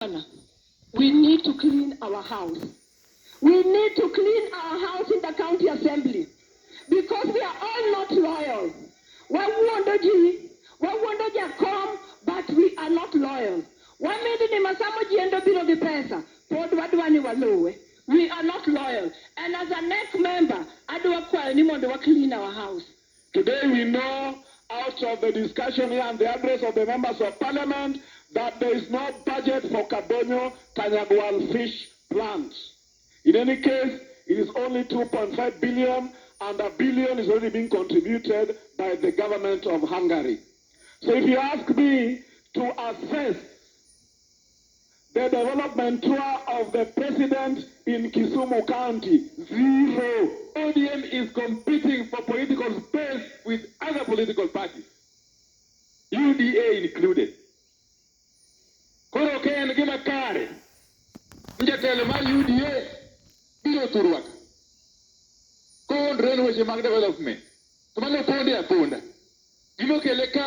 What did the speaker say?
We need to clean our house. We need to clean our house in the county assembly because we are all not loyal. We want to come, but we are not loyal. We are not loyal. And as a next member, I do clean our house. Today we know out of the discussion here and the address of the members of parliament that there is no budget for Kabonyo Kanyagwal fish plant. In any case, it is only 2.5 billion, and $1 billion is already being contributed by the government of Hungary. So if you ask me to assess the development tour of the president in Kisumu County, 0. ODM is competing for political space with other political parties, UDA included. Koro ken gima kare, jatelo mar UDA biro turwak. Kondre weche mag development. To mano ponde aponda. Gima kele ka